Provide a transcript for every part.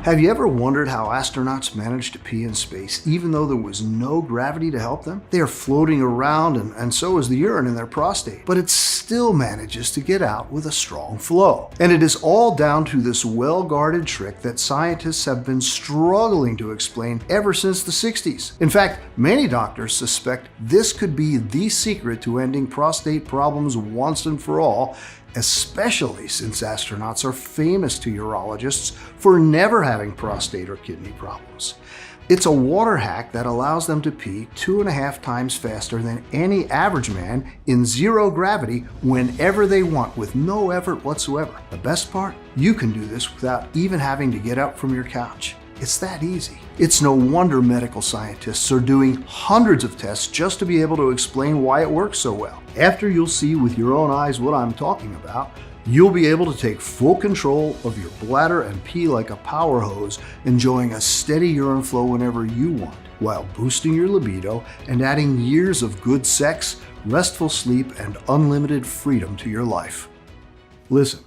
Have you ever wondered how astronauts manage to pee in space even though there was no gravity to help them? They are floating around and so is the urine in their prostate, but it still manages to get out with a strong flow. And it is all down to this well-guarded trick that scientists have been struggling to explain ever since the 60s. In fact, many doctors suspect this could be the secret to ending prostate problems once and for all, especially since astronauts are famous to urologists for never having prostate or kidney problems. It's a water hack that allows them to pee 2.5 times faster than any average man in zero gravity whenever they want with no effort whatsoever. The best part? You can do this without even having to get up from your couch. It's that easy. It's no wonder medical scientists are doing hundreds of tests just to be able to explain why it works so well. After you'll see with your own eyes what I'm talking about, you'll be able to take full control of your bladder and pee like a power hose, enjoying a steady urine flow whenever you want, while boosting your libido and adding years of good sex, restful sleep, and unlimited freedom to your life. Listen,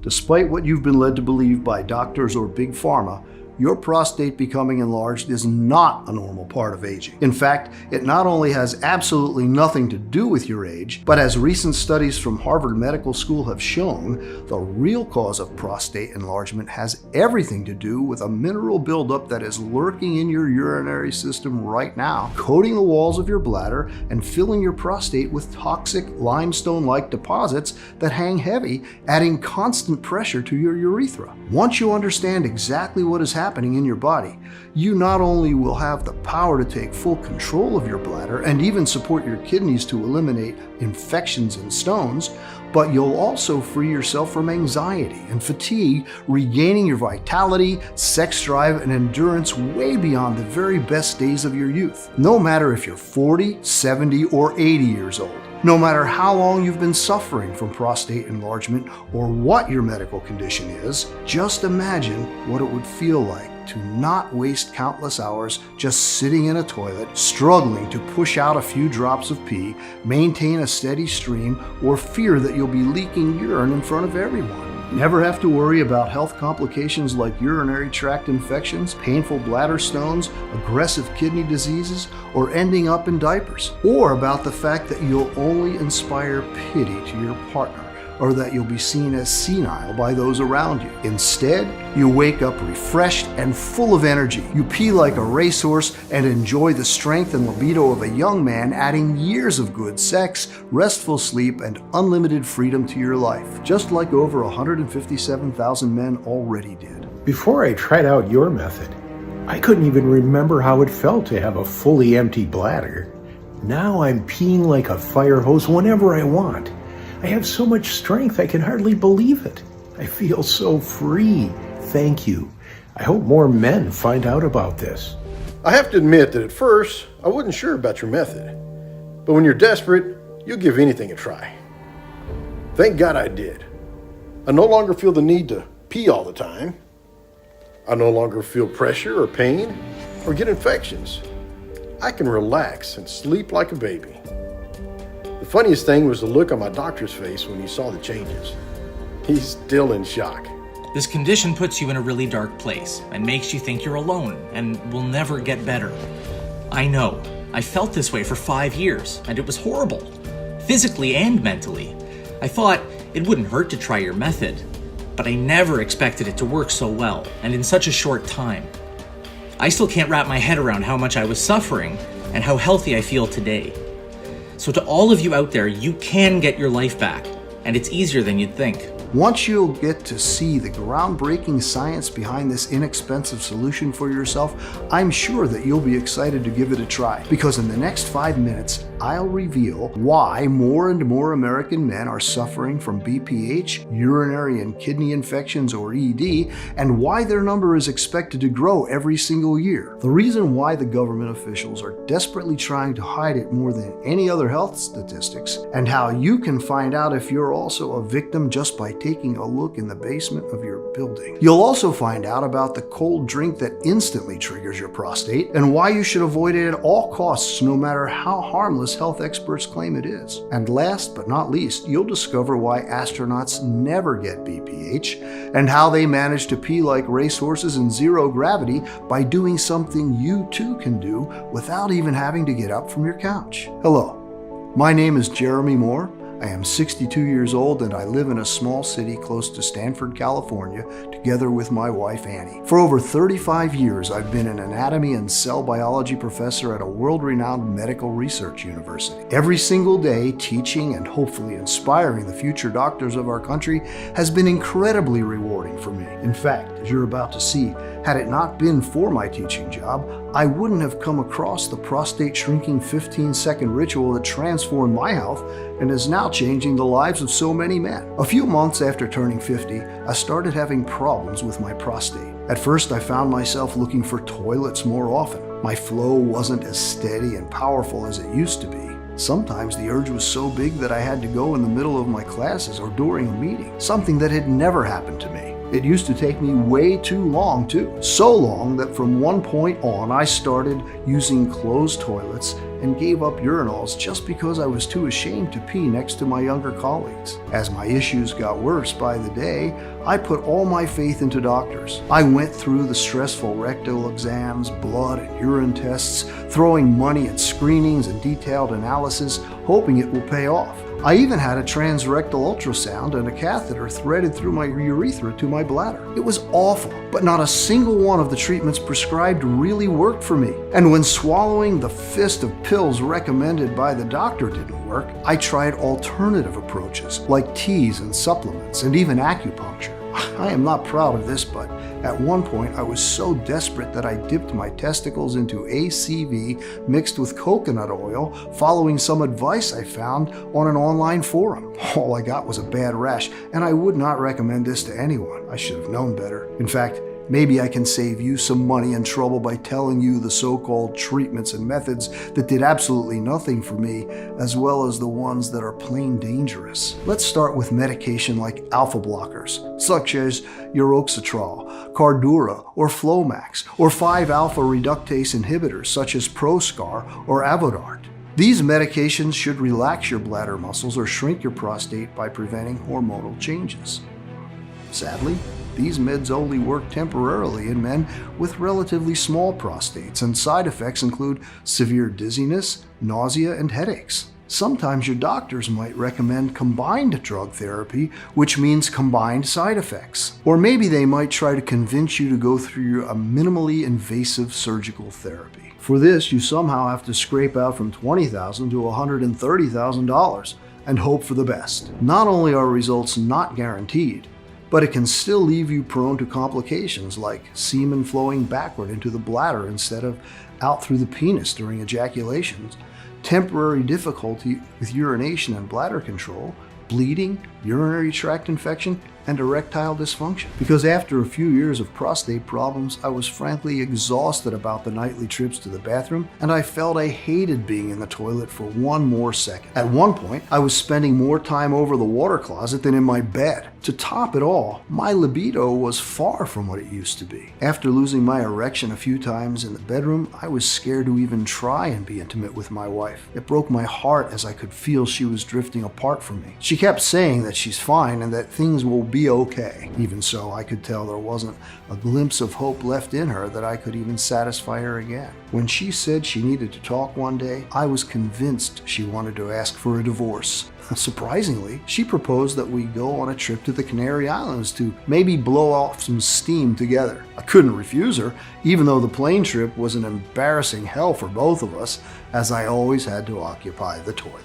despite what you've been led to believe by doctors or big pharma, your prostate becoming enlarged is not a normal part of aging. In fact, it not only has absolutely nothing to do with your age, but as recent studies from Harvard Medical School have shown, the real cause of prostate enlargement has everything to do with a mineral buildup that is lurking in your urinary system right now, coating the walls of your bladder and filling your prostate with toxic limestone-like deposits that hang heavy, adding constant pressure to your urethra. Once you understand exactly what is happening in your body, you not only will have the power to take full control of your bladder and even support your kidneys to eliminate infections and stones, but you'll also free yourself from anxiety and fatigue, regaining your vitality, sex drive, and endurance way beyond the very best days of your youth. No matter if you're 40, 70, or 80 years old. No matter how long you've been suffering from prostate enlargement or what your medical condition is, just imagine what it would feel like to not waste countless hours just sitting in a toilet, struggling to push out a few drops of pee, maintain a steady stream, or fear that you'll be leaking urine in front of everyone. Never have to worry about health complications like urinary tract infections, painful bladder stones, aggressive kidney diseases, or ending up in diapers. Or about the fact that you'll only inspire pity to your partner, or that you'll be seen as senile by those around you. Instead, you wake up refreshed and full of energy. You pee like a racehorse and enjoy the strength and libido of a young man, adding years of good sex, restful sleep, and unlimited freedom to your life, just like over 157,000 men already did. Before I tried out your method, I couldn't even remember how it felt to have a fully empty bladder. Now I'm peeing like a fire hose whenever I want. I have so much strength I can hardly believe it. I feel so free. Thank you. I hope more men find out about this. I have to admit that at first, I wasn't sure about your method. But when you're desperate, you'll give anything a try. Thank God I did. I no longer feel the need to pee all the time. I no longer feel pressure or pain or get infections. I can relax and sleep like a baby. The funniest thing was the look on my doctor's face when he saw the changes. He's still in shock. This condition puts you in a really dark place and makes you think you're alone and will never get better. I know. I felt this way for 5 years, and it was horrible, physically and mentally. I thought it wouldn't hurt to try your method, but I never expected it to work so well and in such a short time. I still can't wrap my head around how much I was suffering and how healthy I feel today. So to all of you out there, you can get your life back, and it's easier than you'd think. Once you'll get to see the groundbreaking science behind this inexpensive solution for yourself, I'm sure that you'll be excited to give it a try. Because in the next 5 minutes, I'll reveal why more and more American men are suffering from BPH, urinary and kidney infections or ED, and why their number is expected to grow every single year. The reason why the government officials are desperately trying to hide it more than any other health statistics, and how you can find out if you're also a victim just by taking a look in the basement of your building. You'll also find out about the cold drink that instantly triggers your prostate, and why you should avoid it at all costs no matter how harmless us health experts claim it is. And last but not least, you'll discover why astronauts never get BPH and how they manage to pee like racehorses in zero gravity by doing something you too can do without even having to get up from your couch. Hello, my name is Jeremy Moore. I am 62 years old and I live in a small city close to Stanford, California, together with my wife Annie. For over 35 years, I've been an anatomy and cell biology professor at a world-renowned medical research university. Every single day, teaching and hopefully inspiring the future doctors of our country has been incredibly rewarding for me. In fact, as you're about to see, had it not been for my teaching job, I wouldn't have come across the prostate shrinking 15-second ritual that transformed my health and is now changing the lives of so many men. A few months after turning 50, I started having problems with my prostate. At first, I found myself looking for toilets more often. My flow wasn't as steady and powerful as it used to be. Sometimes the urge was so big that I had to go in the middle of my classes or during a meeting, something that had never happened to me. It used to take me way too long too. So long that from one point on, I started using closed toilets and gave up urinals just because I was too ashamed to pee next to my younger colleagues. As my issues got worse by the day, I put all my faith into doctors. I went through the stressful rectal exams, blood and urine tests, throwing money at screenings and detailed analysis, hoping it will pay off. I even had a transrectal ultrasound and a catheter threaded through my urethra to my bladder. It was awful, but not a single one of the treatments prescribed really worked for me. And when swallowing the fist of pills recommended by the doctor didn't work, I tried alternative approaches like teas and supplements and even acupuncture. I am not proud of this, but at one point I was so desperate that I dipped my testicles into ACV mixed with coconut oil, following some advice I found on an online forum. All I got was a bad rash, and I would not recommend this to anyone. I should have known better. In fact, maybe I can save you some money and trouble by telling you the so-called treatments and methods that did absolutely nothing for me, as well as the ones that are plain dangerous. Let's start with medication like alpha blockers, such as uroxetrol, Cardura, or Flomax, or 5-alpha reductase inhibitors such as Proscar or Avodart. These medications should relax your bladder muscles or shrink your prostate by preventing hormonal changes. Sadly, these meds only work temporarily in men with relatively small prostates, and side effects include severe dizziness, nausea, and headaches. Sometimes your doctors might recommend combined drug therapy, which means combined side effects. Or maybe they might try to convince you to go through a minimally invasive surgical therapy. For this, you somehow have to scrape out from $20,000 to $130,000 and hope for the best. Not only are results not guaranteed, but it can still leave you prone to complications like semen flowing backward into the bladder instead of out through the penis during ejaculations, temporary difficulty with urination and bladder control, bleeding, urinary tract infection, and erectile dysfunction. Because after a few years of prostate problems, I was frankly exhausted about the nightly trips to the bathroom, and I felt I hated being in the toilet for one more second. At one point, I was spending more time over the water closet than in my bed. To top it all, my libido was far from what it used to be. After losing my erection a few times in the bedroom, I was scared to even try and be intimate with my wife. It broke my heart as I could feel she was drifting apart from me. She kept saying that she's fine and that things will be okay. Even so, I could tell there wasn't a glimpse of hope left in her that I could even satisfy her again. When she said she needed to talk one day, I was convinced she wanted to ask for a divorce. Surprisingly, she proposed that we go on a trip to the Canary Islands to maybe blow off some steam together. I couldn't refuse her, even though the plane trip was an embarrassing hell for both of us, as I always had to occupy the toilet.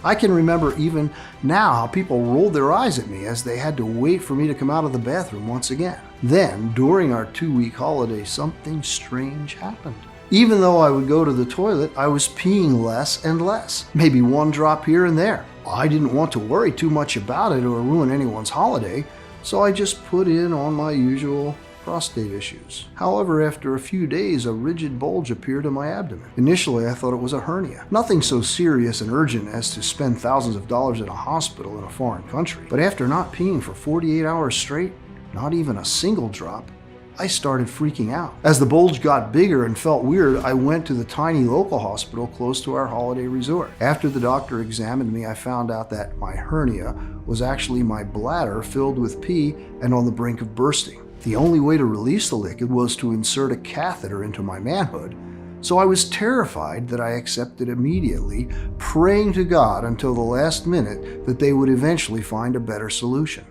I can remember even now how people rolled their eyes at me as they had to wait for me to come out of the bathroom once again. Then, during our 2-week holiday, something strange happened. Even though I would go to the toilet, I was peeing less and less, maybe one drop here and there. I didn't want to worry too much about it or ruin anyone's holiday, so I just put in on my usual prostate issues. However, after a few days, a rigid bulge appeared in my abdomen. Initially, I thought it was a hernia. Nothing so serious and urgent as to spend thousands of dollars in a hospital in a foreign country. But after not peeing for 48 hours straight, not even a single drop, I started freaking out. As the bulge got bigger and felt weird, I went to the tiny local hospital close to our holiday resort. After the doctor examined me, I found out that my hernia was actually my bladder filled with pee and on the brink of bursting. The only way to release the liquid was to insert a catheter into my manhood, so I was terrified that I accepted immediately, praying to God until the last minute that they would eventually find a better solution.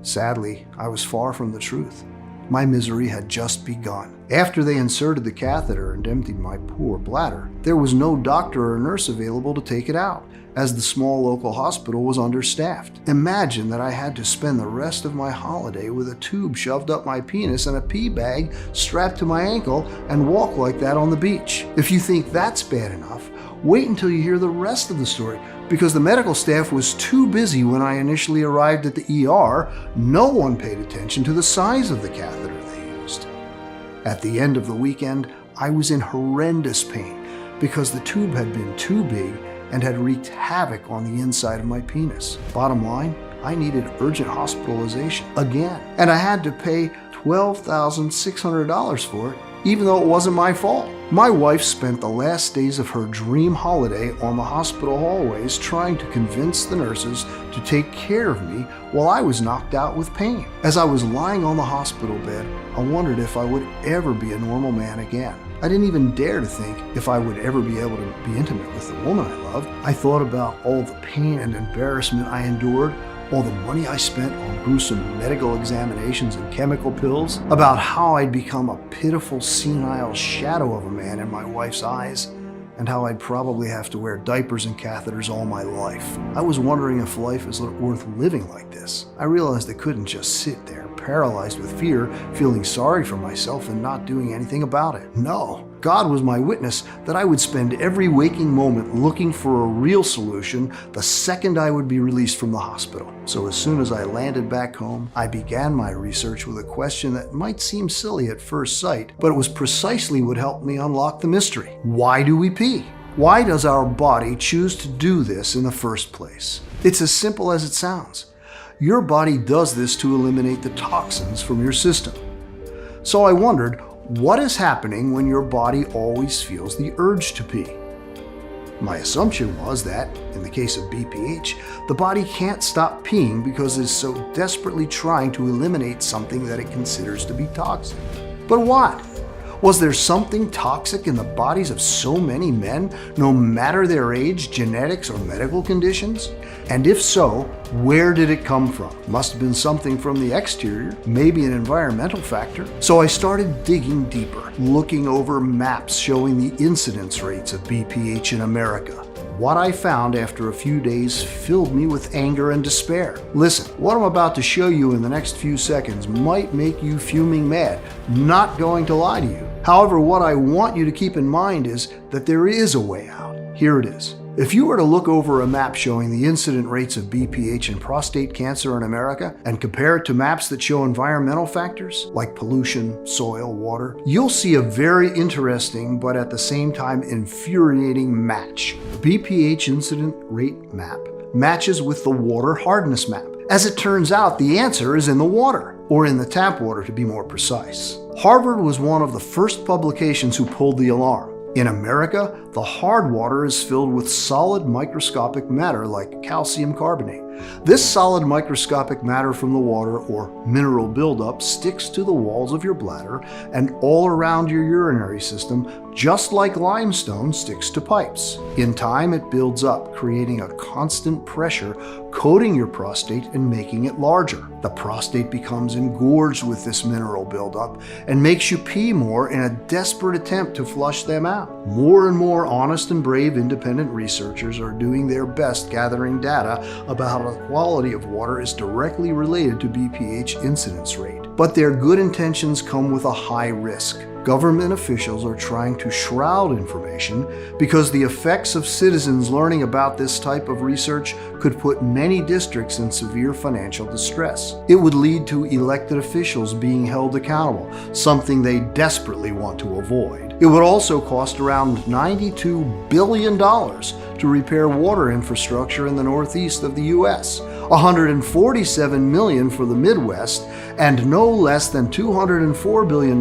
Sadly, I was far from the truth. My misery had just begun. After they inserted the catheter and emptied my poor bladder, there was no doctor or nurse available to take it out, as the small local hospital was understaffed. Imagine that I had to spend the rest of my holiday with a tube shoved up my penis and a pee bag strapped to my ankle and walk like that on the beach. If you think that's bad enough, wait until you hear the rest of the story, because the medical staff was too busy when I initially arrived at the ER. No one paid attention to the size of the catheter they used. At the end of the weekend, I was in horrendous pain because the tube had been too big and had wreaked havoc on the inside of my penis. Bottom line, I needed urgent hospitalization again, and I had to pay $12,600 for it, even though it wasn't my fault. My wife spent the last days of her dream holiday on the hospital hallways trying to convince the nurses to take care of me while I was knocked out with pain. As I was lying on the hospital bed, I wondered if I would ever be a normal man again. I didn't even dare to think if I would ever be able to be intimate with the woman I loved. I thought about all the pain and embarrassment I endured, all the money I spent on gruesome medical examinations and chemical pills, about how I'd become a pitiful, senile shadow of a man in my wife's eyes, and how I'd probably have to wear diapers and catheters all my life. I was wondering if life is worth living like this. I realized I couldn't just sit there, paralyzed with fear, feeling sorry for myself and not doing anything about it. No. God was my witness that I would spend every waking moment looking for a real solution the second I would be released from the hospital. So as soon as I landed back home, I began my research with a question that might seem silly at first sight, but it was precisely what helped me unlock the mystery. Why do we pee? Why does our body choose to do this in the first place? It's as simple as it sounds. Your body does this to eliminate the toxins from your system. So I wondered, what is happening when your body always feels the urge to pee? My assumption was that, in the case of BPH, the body can't stop peeing because it's so desperately trying to eliminate something that it considers to be toxic. But what? Was there something toxic in the bodies of so many men, no matter their age, genetics, or medical conditions? And if so, where did it come from? Must have been something from the exterior, maybe an environmental factor. So I started digging deeper, looking over maps showing the incidence rates of BPH in America. What I found after a few days filled me with anger and despair. Listen, what I'm about to show you in the next few seconds might make you fuming mad. Not going to lie to you. However, what I want you to keep in mind is that there is a way out. Here it is. If you were to look over a map showing the incident rates of BPH and prostate cancer in America and compare it to maps that show environmental factors like pollution, soil, water, you'll see a very interesting but at the same time infuriating match. The BPH incident rate map matches with the water hardness map. As it turns out, the answer is in the water, or in the tap water to be more precise. Harvard was one of the first publications who pulled the alarm. In America, the hard water is filled with solid microscopic matter like calcium carbonate. This solid microscopic matter from the water, or mineral buildup, sticks to the walls of your bladder and all around your urinary system, just like limestone sticks to pipes. In time, it builds up, creating a constant pressure, coating your prostate and making it larger. The prostate becomes engorged with this mineral buildup and makes you pee more in a desperate attempt to flush them out. More and more honest and brave independent researchers are doing their best gathering data about how the quality of water is directly related to BPH incidence rate. But their good intentions come with a high risk. Government officials are trying to shroud information because the effects of citizens learning about this type of research could put many districts in severe financial distress. It would lead to elected officials being held accountable, something they desperately want to avoid. It would also cost around $92 billion to repair water infrastructure in the northeast of the U.S., 147 million for the Midwest, and no less than $204 billion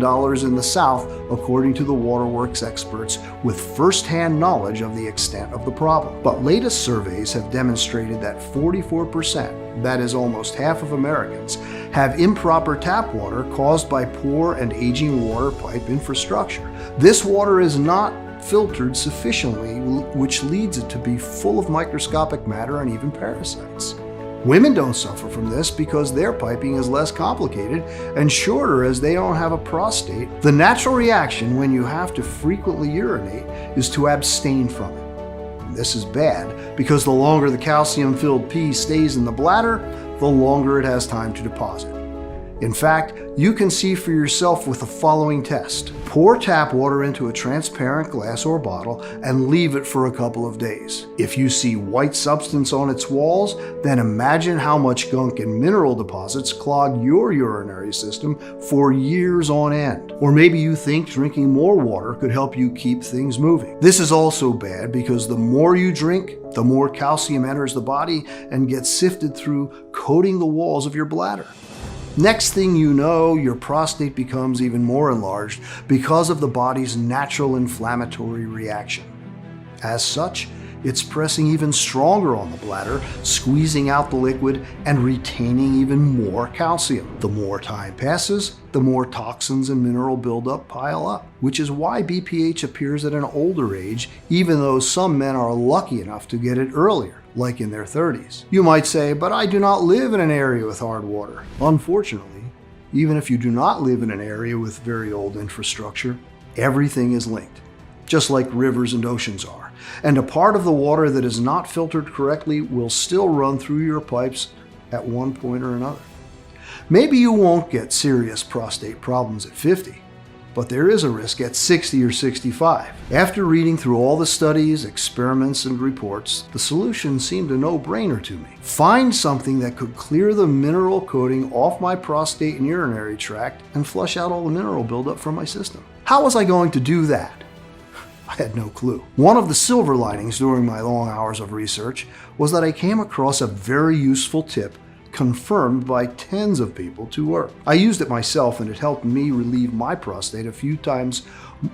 in the South, according to the waterworks experts with first-hand knowledge of the extent of the problem. But latest surveys have demonstrated that 44%, that is almost half of Americans, have improper tap water caused by poor and aging water pipe infrastructure. This water is not filtered sufficiently, which leads it to be full of microscopic matter and even parasites. Women don't suffer from this because their piping is less complicated and shorter, as they don't have a prostate. The natural reaction when you have to frequently urinate is to abstain from it. This is bad because the longer the calcium-filled pee stays in the bladder, the longer it has time to deposit. In fact, you can see for yourself with the following test. Pour tap water into a transparent glass or bottle and leave it for a couple of days. If you see white substance on its walls, then imagine how much gunk and mineral deposits clog your urinary system for years on end. Or maybe you think drinking more water could help you keep things moving. This is also bad because the more you drink, the more calcium enters the body and gets sifted through, coating the walls of your bladder. Next thing you know, your prostate becomes even more enlarged because of the body's natural inflammatory reaction. As such, it's pressing even stronger on the bladder, squeezing out the liquid and retaining even more calcium. The more time passes, the more toxins and mineral buildup pile up, which is why BPH appears at an older age, even though some men are lucky enough to get it earlier, like in their 30s. You might say, but I do not live in an area with hard water. Unfortunately, even if you do not live in an area with very old infrastructure, everything is linked, just like rivers and oceans are. And a part of the water that is not filtered correctly will still run through your pipes at one point or another. Maybe you won't get serious prostate problems at 50, but there is a risk at 60 or 65. After reading through all the studies, experiments, and reports, the solution seemed a no-brainer to me. Find something that could clear the mineral coating off my prostate and urinary tract and flush out all the mineral buildup from my system. How was I going to do that? I had no clue. One of the silver linings during my long hours of research was that I came across a very useful tip confirmed by tens of people to work. I used it myself and it helped me relieve my prostate a few times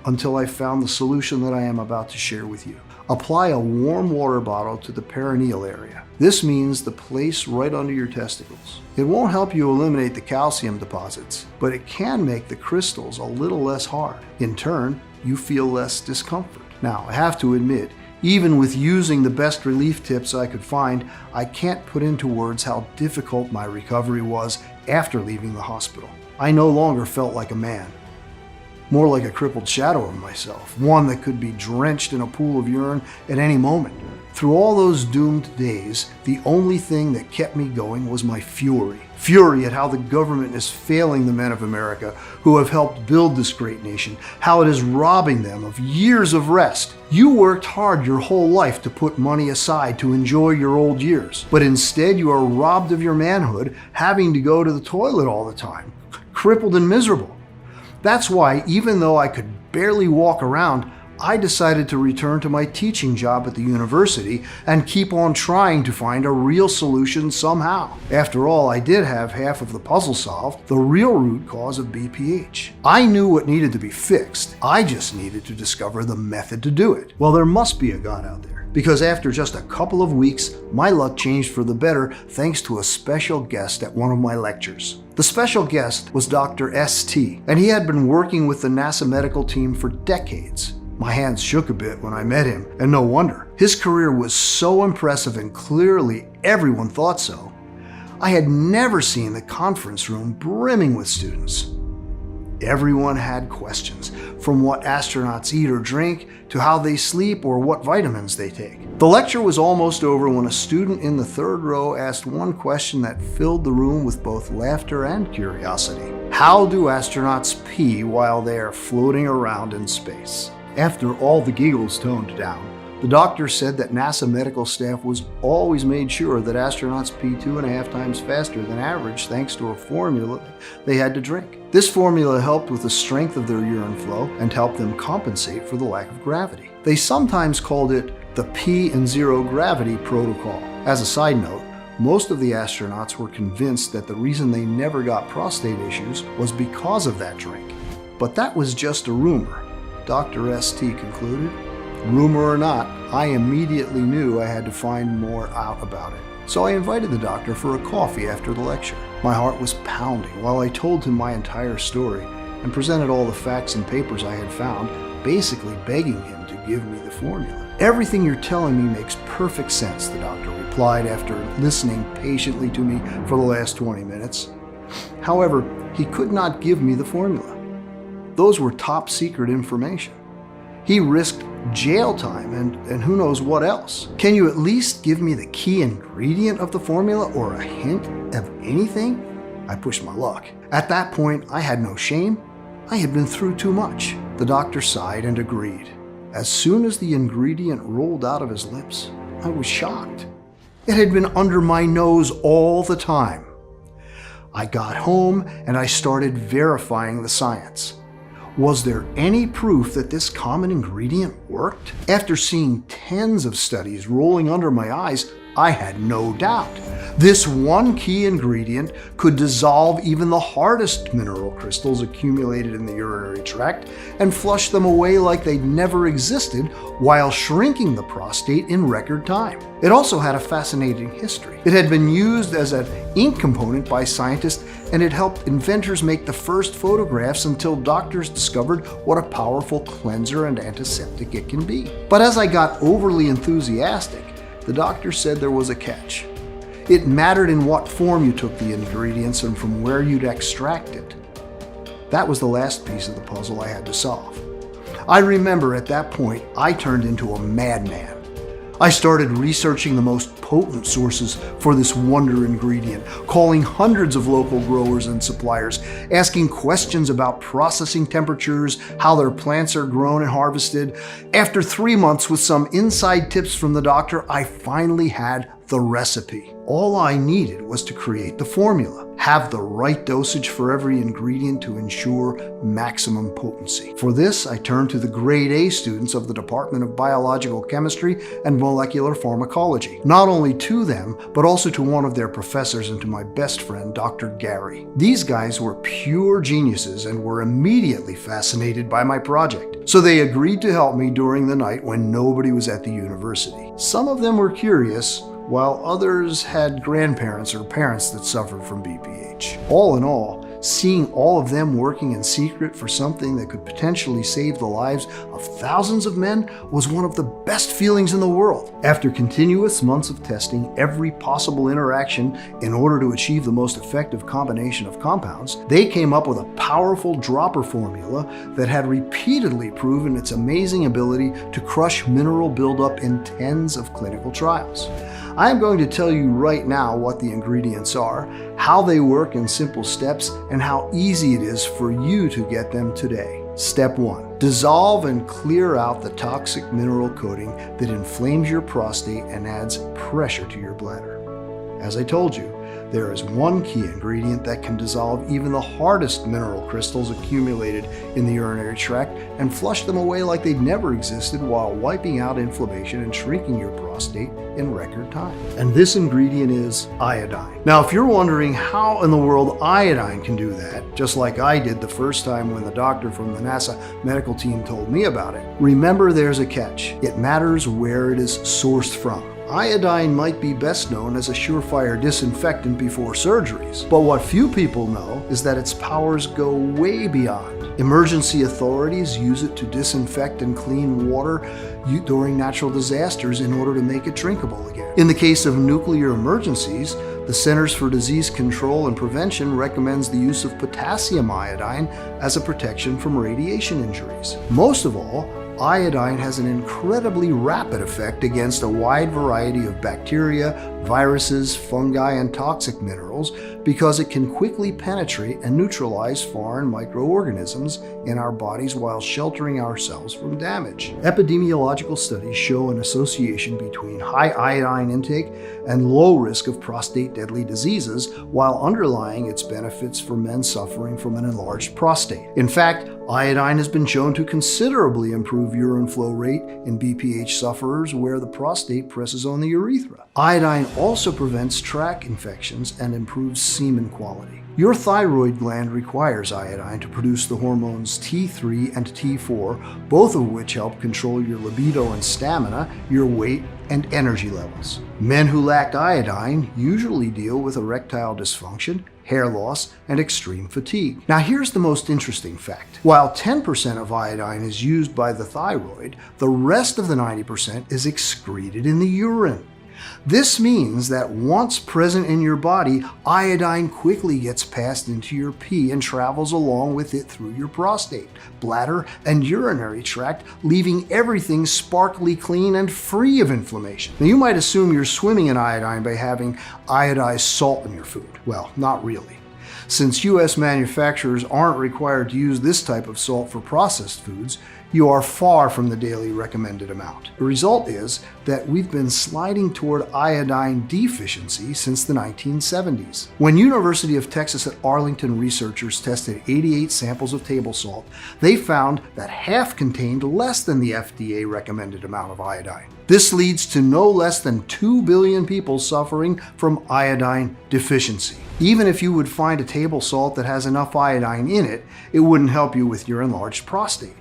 until I found the solution that I am about to share with you. Apply a warm water bottle to the perineal area. This means the place right under your testicles. It won't help you eliminate the calcium deposits, but it can make the crystals a little less hard. In turn, you feel less discomfort. Now, I have to admit, even with using the best relief tips I could find, I can't put into words how difficult my recovery was after leaving the hospital. I no longer felt like a man, more like a crippled shadow of myself, one that could be drenched in a pool of urine at any moment. Through all those doomed days, the only thing that kept me going was my fury. Fury at how the government is failing the men of America who have helped build this great nation, how it is robbing them of years of rest. You worked hard your whole life to put money aside to enjoy your old years, but instead you are robbed of your manhood, having to go to the toilet all the time, crippled and miserable. That's why, even though I could barely walk around, I decided to return to my teaching job at the university and keep on trying to find a real solution somehow. After all, I did have half of the puzzle solved, the real root cause of BPH. I knew what needed to be fixed. I just needed to discover the method to do it. Well, there must be a God out there, because after just a couple of weeks, my luck changed for the better thanks to a special guest at one of my lectures. The special guest was Dr. S.T., and he had been working with the NASA medical team for decades. My hands shook a bit when I met him, and no wonder. His career was so impressive and clearly everyone thought so. I had never seen the conference room brimming with students. Everyone had questions, from what astronauts eat or drink to how they sleep or what vitamins they take. The lecture was almost over when a student in the third row asked one question that filled the room with both laughter and curiosity. How do astronauts pee while they are floating around in space? After all the giggles toned down, the doctor said that NASA medical staff was always made sure that astronauts pee 2.5 times faster than average thanks to a formula they had to drink. This formula helped with the strength of their urine flow and helped them compensate for the lack of gravity. They sometimes called it the P and zero gravity protocol. As a side note, Most of the astronauts were convinced that the reason they never got prostate issues was because of that drink. But that was just a rumor, Dr. St. concluded. Rumor or not, I immediately knew I had to find more out about it. So I invited the doctor for a coffee after the lecture. My heart was pounding while I told him my entire story and presented all the facts and papers I had found, basically begging him to give me the formula. Everything you're telling me makes perfect sense, the doctor replied after listening patiently to me for the last 20 minutes. However, he could not give me the formula. Those were top secret information. He risked jail time and who knows what else. Can you at least give me the key ingredient of the formula or a hint of anything? I pushed my luck. At that point, I had no shame. I had been through too much. The doctor sighed and agreed. As soon as the ingredient rolled out of his lips, I was shocked. It had been under my nose all the time. I got home and I started verifying the science. Was there any proof that this common ingredient worked? After seeing tens of studies rolling under my eyes, I had no doubt. This one key ingredient could dissolve even the hardest mineral crystals accumulated in the urinary tract and flush them away like they'd never existed while shrinking the prostate in record time. It also had a fascinating history. It had been used as an ink component by scientists, and it helped inventors make the first photographs until doctors discovered what a powerful cleanser and antiseptic it can be. But as I got overly enthusiastic, the doctor said there was a catch. It mattered in what form you took the ingredients and from where you'd extract it. That was the last piece of the puzzle I had to solve. I remember at that point, I turned into a madman. I started researching the most potent sources for this wonder ingredient, calling hundreds of local growers and suppliers, asking questions about processing temperatures, how their plants are grown and harvested. After 3 months with some inside tips from the doctor, I finally had the recipe. All I needed was to create the formula, have the right dosage for every ingredient to ensure maximum potency. For this, I turned to the grade A students of the Department of Biological Chemistry and Molecular Pharmacology. Not only to them, but also to one of their professors and to my best friend, Dr. Gary. These guys were pure geniuses and were immediately fascinated by my project. So they agreed to help me during the night when nobody was at the university. Some of them were curious, while others had grandparents or parents that suffered from BPH. All in all, seeing all of them working in secret for something that could potentially save the lives of thousands of men was one of the best feelings in the world. After continuous months of testing every possible interaction in order to achieve the most effective combination of compounds, they came up with a powerful dropper formula that had repeatedly proven its amazing ability to crush mineral buildup in tens of clinical trials. I am going to tell you right now what the ingredients are, how they work in simple steps, and how easy it is for you to get them today. Step 1. Dissolve and clear out the toxic mineral coating that inflames your prostate and adds pressure to your bladder. As I told you, there is one key ingredient that can dissolve even the hardest mineral crystals accumulated in the urinary tract and flush them away like they'd never existed while wiping out inflammation and shrinking your prostate in record time. And this ingredient is iodine. Now, if you're wondering how in the world iodine can do that, just like I did the first time when the doctor from the NASA medical team told me about it, remember there's a catch. It matters where it is sourced from. Iodine might be best known as a surefire disinfectant before surgeries, but what few people know is that its powers go way beyond. Emergency authorities use it to disinfect and clean water during natural disasters in order to make it drinkable again. In the case of nuclear emergencies, the Centers for Disease Control and Prevention recommends the use of potassium iodine as a protection from radiation injuries. Most of all, iodine has an incredibly rapid effect against a wide variety of bacteria, viruses, fungi, and toxic minerals levels because it can quickly penetrate and neutralize foreign microorganisms in our bodies while sheltering ourselves from damage. Epidemiological studies show an association between high iodine intake and low risk of prostate deadly diseases, while underlying its benefits for men suffering from an enlarged prostate. In fact, iodine has been shown to considerably improve urine flow rate in BPH sufferers where the prostate presses on the urethra. Iodine also prevents tract infections and improves semen quality. Your thyroid gland requires iodine to produce the hormones T3 and T4, both of which help control your libido and stamina, your weight, and energy levels. Men who lack iodine usually deal with erectile dysfunction, hair loss, and extreme fatigue. Now here's the most interesting fact. While 10% of iodine is used by the thyroid, the rest of the 90% is excreted in the urine. This means that once present in your body, iodine quickly gets passed into your pee and travels along with it through your prostate, bladder, and urinary tract, leaving everything sparkly clean and free of inflammation. Now you might assume you're swimming in iodine by having iodized salt in your food. Well, not really. Since U.S. manufacturers aren't required to use this type of salt for processed foods, you are far from the daily recommended amount. The result is that we've been sliding toward iodine deficiency since the 1970s. When University of Texas at Arlington researchers tested 88 samples of table salt, they found that half contained less than the FDA recommended amount of iodine. This leads to no less than 2 billion people suffering from iodine deficiency. Even if you would find a table salt that has enough iodine in it, it wouldn't help you with your enlarged prostate.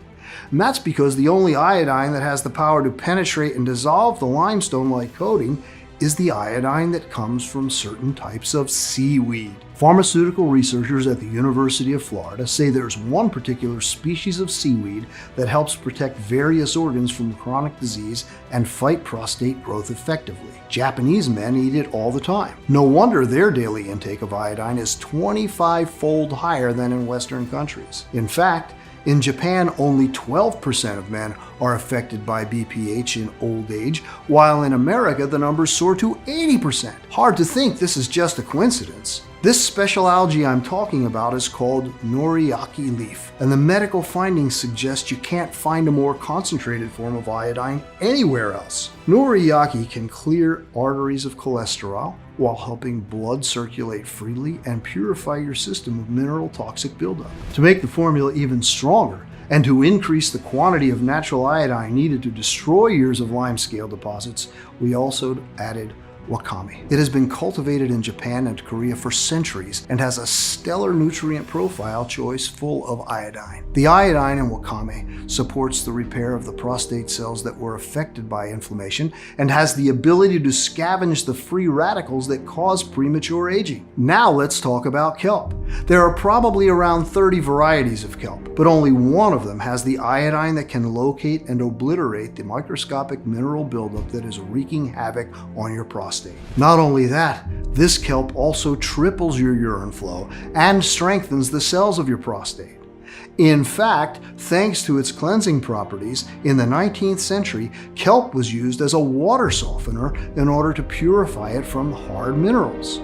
And that's because the only iodine that has the power to penetrate and dissolve the limestone-like coating is the iodine that comes from certain types of seaweed. Pharmaceutical researchers at the University of Florida say there's one particular species of seaweed that helps protect various organs from chronic disease and fight prostate growth effectively. Japanese men eat it all the time. No wonder their daily intake of iodine is 25-fold higher than in Western countries. In fact, in Japan, only 12% of men are affected by BPH in old age, while in America the numbers soar to 80%. Hard to think this is just a coincidence. This special algae I'm talking about is called noriaki leaf, and the medical findings suggest you can't find a more concentrated form of iodine anywhere else. Noriaki can clear arteries of cholesterol while helping blood circulate freely and purify your system of mineral toxic buildup. To make the formula even stronger, and to increase the quantity of natural iodine needed to destroy years of limescale deposits, we also added wakame. It has been cultivated in Japan and Korea for centuries and has a stellar nutrient profile choice full of iodine. The iodine in wakame supports the repair of the prostate cells that were affected by inflammation and has the ability to scavenge the free radicals that cause premature aging. Now let's talk about kelp. There are probably around 30 varieties of kelp, but only one of them has the iodine that can locate and obliterate the microscopic mineral buildup that is wreaking havoc on your prostate. Not only that, this kelp also triples your urine flow and strengthens the cells of your prostate. In fact, thanks to its cleansing properties, in the 19th century, kelp was used as a water softener in order to purify it from hard minerals.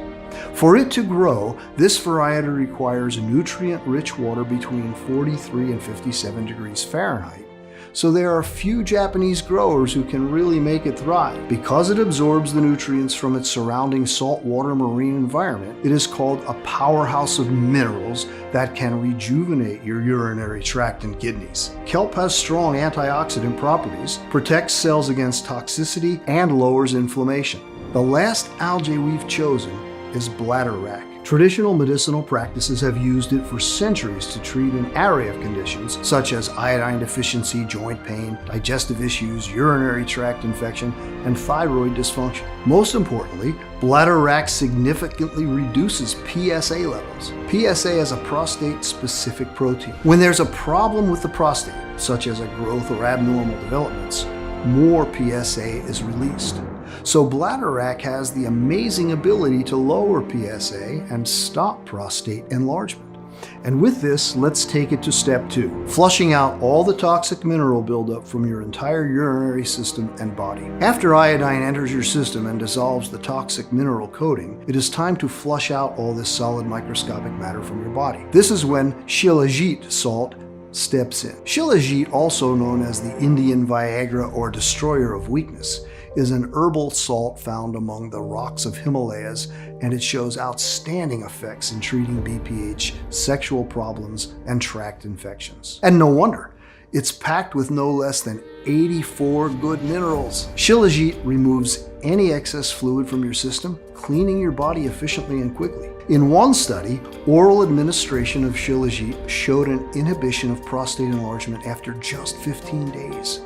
For it to grow, this variety requires nutrient-rich water between 43 and 57 degrees Fahrenheit. So there are few Japanese growers who can really make it thrive. Because it absorbs the nutrients from its surrounding saltwater marine environment, it is called a powerhouse of minerals that can rejuvenate your urinary tract and kidneys. Kelp has strong antioxidant properties, protects cells against toxicity, and lowers inflammation. The last algae we've chosen is bladderwrack. Traditional medicinal practices have used it for centuries to treat an array of conditions such as iodine deficiency, joint pain, digestive issues, urinary tract infection, and thyroid dysfunction. Most importantly, bladderwrack significantly reduces PSA levels. PSA is a prostate-specific protein. When there's a problem with the prostate, such as a growth or abnormal developments, more PSA is released. So bladderwrack has the amazing ability to lower PSA and stop prostate enlargement. And with this, let's take it to step 2, flushing out all the toxic mineral buildup from your entire urinary system and body. After iodine enters your system and dissolves the toxic mineral coating, it is time to flush out all this solid microscopic matter from your body. This is when Shilajit salt steps in. Shilajit, also known as the Indian Viagra or destroyer of weakness, is an herbal salt found among the rocks of Himalayas, and it shows outstanding effects in treating BPH, sexual problems, and tract infections. And no wonder. It's packed with no less than 84 good minerals. Shilajit removes any excess fluid from your system, cleaning your body efficiently and quickly. In one study, oral administration of Shilajit showed an inhibition of prostate enlargement after just 15 days.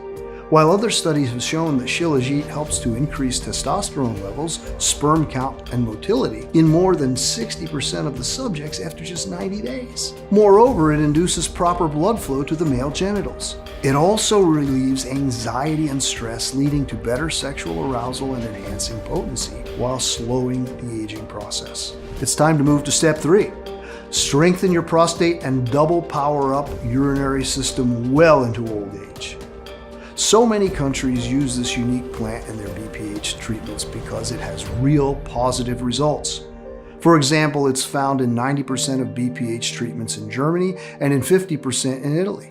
While other studies have shown that Shilajit helps to increase testosterone levels, sperm count, and motility in more than 60% of the subjects after just 90 days. Moreover, it induces proper blood flow to the male genitals. It also relieves anxiety and stress, leading to better sexual arousal and enhancing potency while slowing the aging process. It's time to move to step 3. Strengthen your prostate and double power up urinary system well into old age. So many countries use this unique plant in their BPH treatments because it has real positive results. For example, it's found in 90% of BPH treatments in Germany and in 50% in Italy.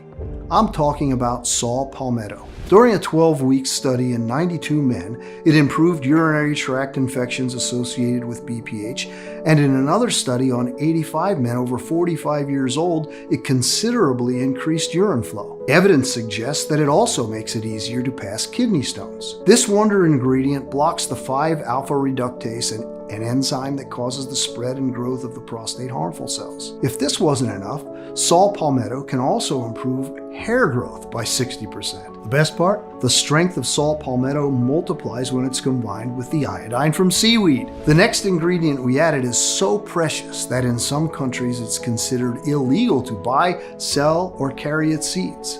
I'm talking about saw palmetto. During a 12-week study in 92 men, it improved urinary tract infections associated with BPH, and in another study on 85 men over 45 years old, it considerably increased urine flow. Evidence suggests that it also makes it easier to pass kidney stones. This wonder ingredient blocks the 5-alpha reductase, an enzyme that causes the spread and growth of the prostate harmful cells. If this wasn't enough, saw palmetto can also improve hair growth by 60%. The best part? The strength of saw palmetto multiplies when it's combined with the iodine from seaweed. The next ingredient we added is so precious that in some countries it's considered illegal to buy, sell, or carry its seeds.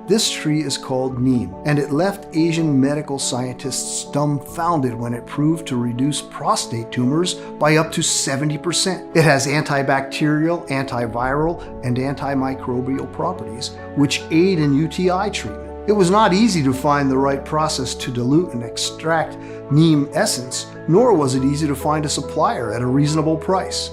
This tree is called neem, and it left Asian medical scientists dumbfounded when it proved to reduce prostate tumors by up to 70%. It has antibacterial, antiviral, and antimicrobial properties, which aid in UTI treatment. It was not easy to find the right process to dilute and extract neem essence, nor was it easy to find a supplier at a reasonable price.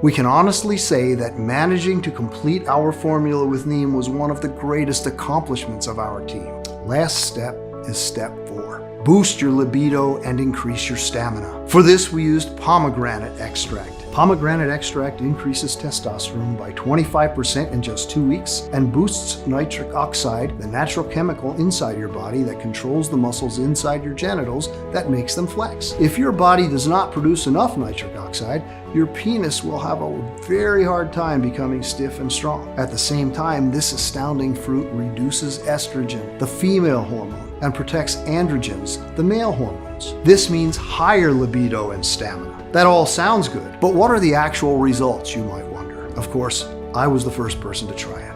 We can honestly say that managing to complete our formula with neem was one of the greatest accomplishments of our team. Last step is step 4. Boost your libido and increase your stamina. For this, we used pomegranate extract. Pomegranate extract increases testosterone by 25% in just 2 weeks and boosts nitric oxide, the natural chemical inside your body that controls the muscles inside your genitals that makes them flex. If your body does not produce enough nitric oxide, your penis will have a very hard time becoming stiff and strong. At the same time, this astounding fruit reduces estrogen, the female hormone, and protects androgens, the male hormones. This means higher libido and stamina. That all sounds good, but what are the actual results, you might wonder? Of course, I was the first person to try it.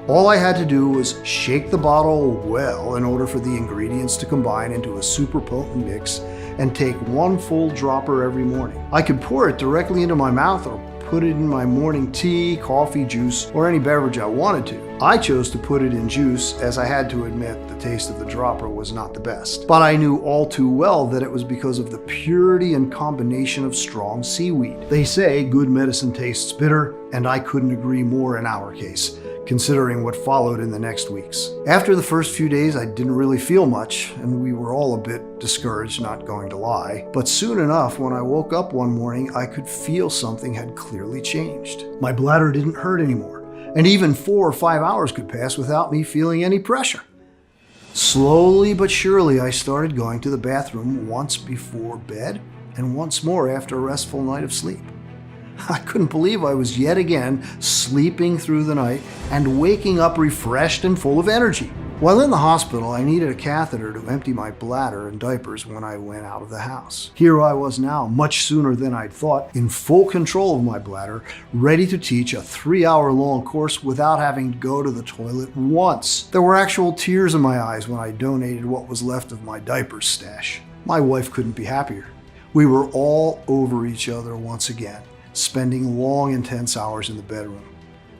All I had to do was shake the bottle well in order for the ingredients to combine into a super potent mix and take 1 full dropper every morning. I could pour it directly into my mouth or put it in my morning tea, coffee, juice, or any beverage I wanted to. I chose to put it in juice as I had to admit the taste of the dropper was not the best. But I knew all too well that it was because of the purity and combination of strong seaweed. They say good medicine tastes bitter, and I couldn't agree more in our case, considering what followed in the next weeks. After the first few days, I didn't really feel much, and we were all a bit discouraged, not going to lie. But soon enough, when I woke up one morning, I could feel something had clearly changed. My bladder didn't hurt anymore, and even 4 or 5 hours could pass without me feeling any pressure. Slowly but surely, I started going to the bathroom once before bed and once more after a restful night of sleep. I couldn't believe I was yet again sleeping through the night and waking up refreshed and full of energy. While in the hospital, I needed a catheter to empty my bladder and diapers when I went out of the house. Here I was now, much sooner than I'd thought, in full control of my bladder, ready to teach a 3-hour-long course without having to go to the toilet once. There were actual tears in my eyes when I donated what was left of my diaper stash. My wife couldn't be happier. We were all over each other once again, spending long, intense hours in the bedroom.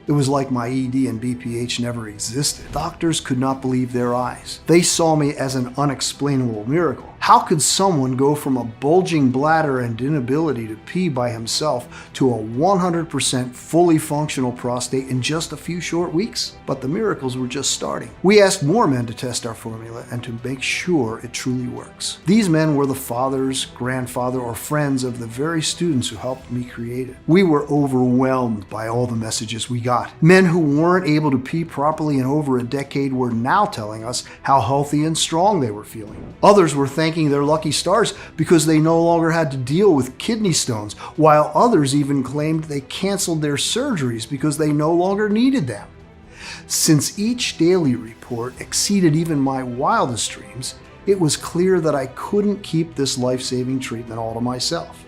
It was like my ED and BPH never existed. Doctors could not believe their eyes. They saw me as an unexplainable miracle. How could someone go from a bulging bladder and inability to pee by himself to a 100% fully functional prostate in just a few short weeks? But the miracles were just starting. We asked more men to test our formula and to make sure it truly works. These men were the fathers, grandfather, or friends of the very students who helped me create it. We were overwhelmed by all the messages we got. Men who weren't able to pee properly in over a decade were now telling us how healthy and strong they were feeling. Others were thanking their lucky stars because they no longer had to deal with kidney stones, while others even claimed they canceled their surgeries because they no longer needed them. Since each daily report exceeded even my wildest dreams, it was clear that I couldn't keep this life-saving treatment all to myself.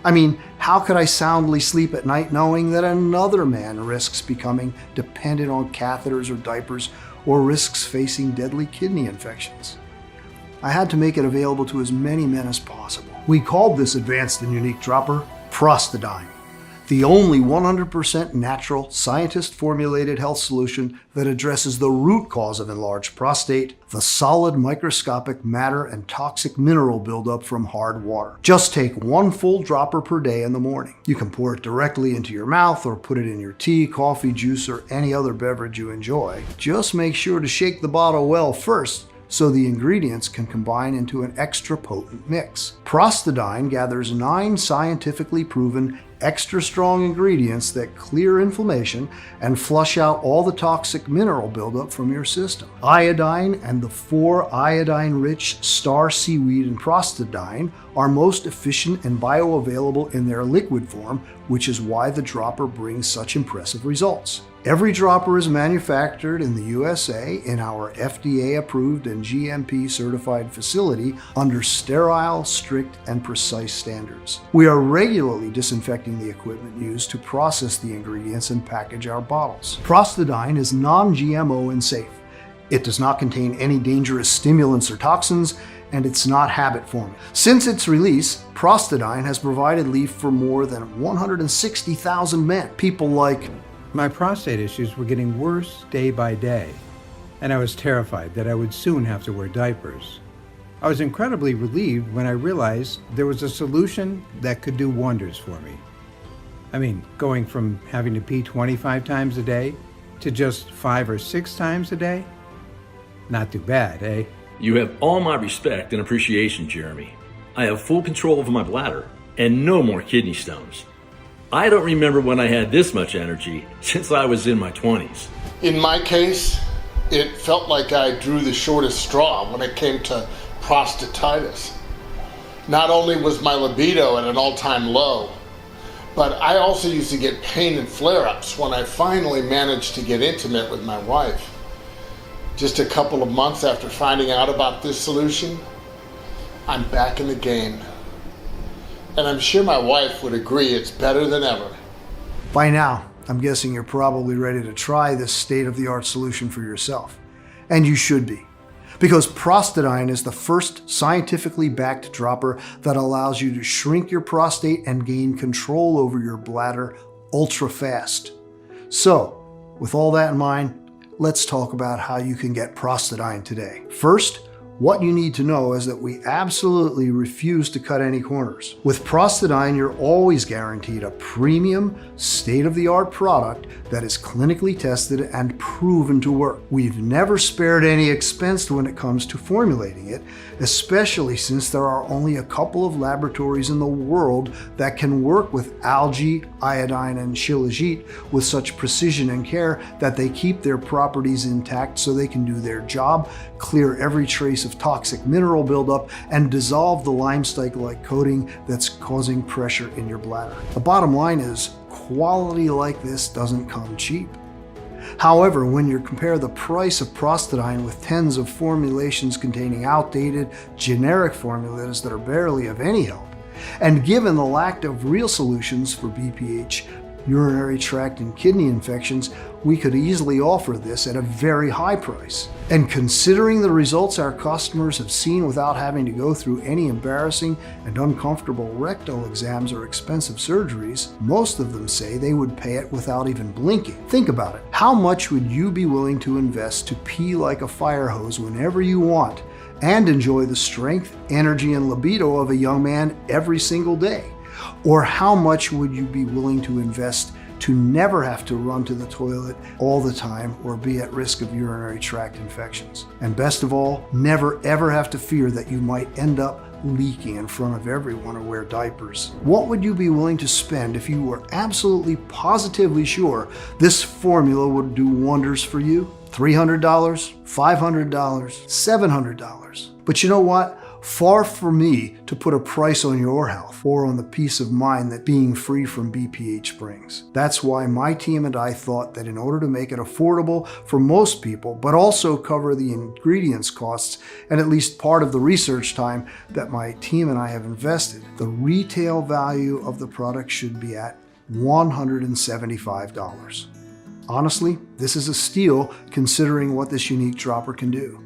I mean, how could I soundly sleep at night knowing that another man risks becoming dependent on catheters or diapers, or risks facing deadly kidney infections? I had to make it available to as many men as possible. We called this advanced and unique dropper Prostate, the only 100% natural, scientist-formulated health solution that addresses the root cause of enlarged prostate, the solid microscopic matter and toxic mineral buildup from hard water. Just take one full dropper per day in the morning. You can pour it directly into your mouth or put it in your tea, coffee, juice, or any other beverage you enjoy. Just make sure to shake the bottle well first, so the ingredients can combine into an extra potent mix. Prostate gathers 9 scientifically proven extra strong ingredients that clear inflammation and flush out all the toxic mineral buildup from your system. Iodine and the 4 iodine-rich star seaweed and prostadine are most efficient and bioavailable in their liquid form, which is why the dropper brings such impressive results. Every dropper is manufactured in the USA in our FDA-approved and GMP-certified facility under sterile, strict, and precise standards. We are regularly disinfecting the equipment used to process the ingredients and package our bottles. Prostadine is non-GMO and safe. It does not contain any dangerous stimulants or toxins, and it's not habit-forming. Since its release, Prostadine has provided relief for more than 160,000 men. People like, my prostate issues were getting worse day by day, and I was terrified that I would soon have to wear diapers. I was incredibly relieved when I realized there was a solution that could do wonders for me. I mean, going from having to pee 25 times a day to just 5 or 6 times a day? Not too bad, eh? You have all my respect and appreciation, Jeremy. I have full control over my bladder and no more kidney stones. I don't remember when I had this much energy since I was in my 20s. In my case, it felt like I drew the shortest straw when it came to prostatitis. Not only was my libido at an all-time low, but I also used to get pain and flare-ups when I finally managed to get intimate with my wife. Just a couple of months after finding out about this solution, I'm back in the game. And I'm sure my wife would agree it's better than ever. by now, I'm guessing you're probably ready to try this state-of-the-art solution for yourself. And you should be. Because Prostadine is the first scientifically backed dropper that allows you to shrink your prostate and gain control over your bladder ultra fast. So, with all that in mind, let's talk about how you can get Prostadine today. First, what you need to know is that we absolutely refuse to cut any corners. With Prostadine, you're always guaranteed a premium, state-of-the-art product that is clinically tested and proven to work. We've never spared any expense when it comes to formulating it, especially since there are only a couple of laboratories in the world that can work with algae, iodine, and shilajit with such precision and care that they keep their properties intact so they can do their job, clear every trace of toxic mineral buildup, and dissolve the limestike-like coating that's causing pressure in your bladder. The bottom line is, quality like this doesn't come cheap. However, when you compare the price of Prostadine with tens of formulations containing outdated, generic formulas that are barely of any help, and given the lack of real solutions for BPH, urinary tract and kidney infections, we could easily offer this at a very high price. And considering the results our customers have seen without having to go through any embarrassing and uncomfortable rectal exams or expensive surgeries, most of them say they would pay it without even blinking. Think about it. How much would you be willing to invest to pee like a fire hose whenever you want and enjoy the strength, energy, and libido of a young man every single day? Or how much would you be willing to invest to never have to run to the toilet all the time or be at risk of urinary tract infections? And best of all, never ever have to fear that you might end up leaking in front of everyone or wear diapers. What would you be willing to spend if you were absolutely positively sure this formula would do wonders for you? $300, $500, $700. But you know what? Far from me to put a price on your health or on the peace of mind that being free from BPH brings. That's why my team and I thought that in order to make it affordable for most people, but also cover the ingredients costs and at least part of the research time that my team and I have invested, the retail value of the product should be at $175. Honestly, this is a steal considering what this unique dropper can do.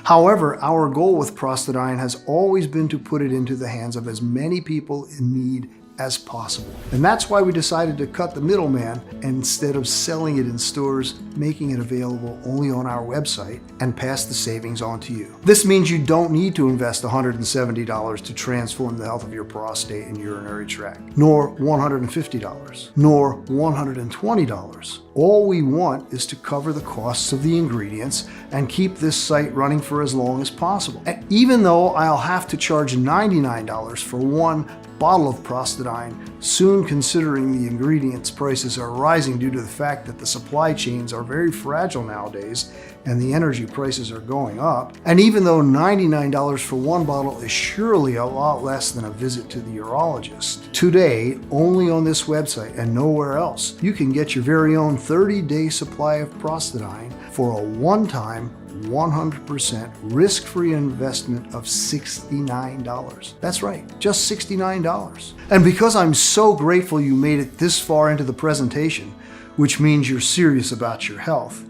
However, our goal with Prostadine has always been to put it into the hands of as many people in need as possible. And that's why we decided to cut the middleman and instead of selling it in stores, making it available only on our website and pass the savings on to you. This means you don't need to invest $170 to transform the health of your prostate and urinary tract, nor $150, nor $120. All we want is to cover the costs of the ingredients and keep this site running for as long as possible. And even though I'll have to charge $99 for one bottle of Prostadine, soon considering the ingredients prices are rising due to the fact that the supply chains are very fragile nowadays and the energy prices are going up. And even though $99 for one bottle is surely a lot less than a visit to the urologist, today, only on this website and nowhere else, you can get your very own 30-day supply of Prostadine for a one-time 100% risk-free investment of $69. That's right, just $69. And because I'm so grateful you made it this far into the presentation, which means you're serious about your health,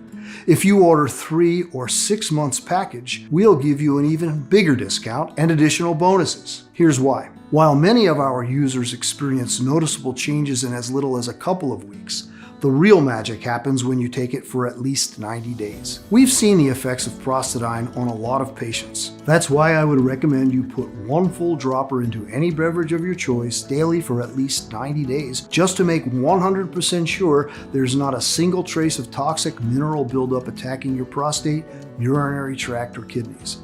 if you order 3 or 6 months package, we'll give you an even bigger discount and additional bonuses. Here's why. While many of our users experience noticeable changes in as little as a couple of weeks, the real magic happens when you take it for at least 90 days. We've seen the effects of Prostadine on a lot of patients. That's why I would recommend you put one full dropper into any beverage of your choice daily for at least 90 days, just to make 100% sure there's not a single trace of toxic mineral buildup attacking your prostate, urinary tract, or kidneys.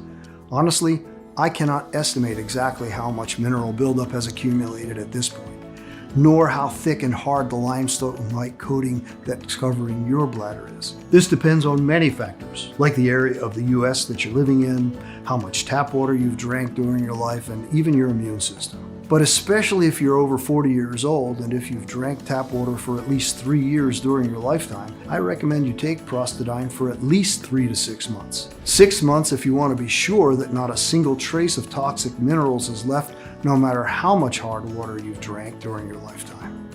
Honestly, I cannot estimate exactly how much mineral buildup has accumulated at this point, nor how thick and hard the limestone-like coating that's covering your bladder is. This depends on many factors, like the area of the US that you're living in, how much tap water you've drank during your life, and even your immune system. But especially if you're over 40 years old and if you've drank tap water for at least 3 years during your lifetime, I recommend you take Prostadine for at least 3 to 6 months. 6 months if you want to be sure that not a single trace of toxic minerals is left no matter how much hard water you've drank during your lifetime.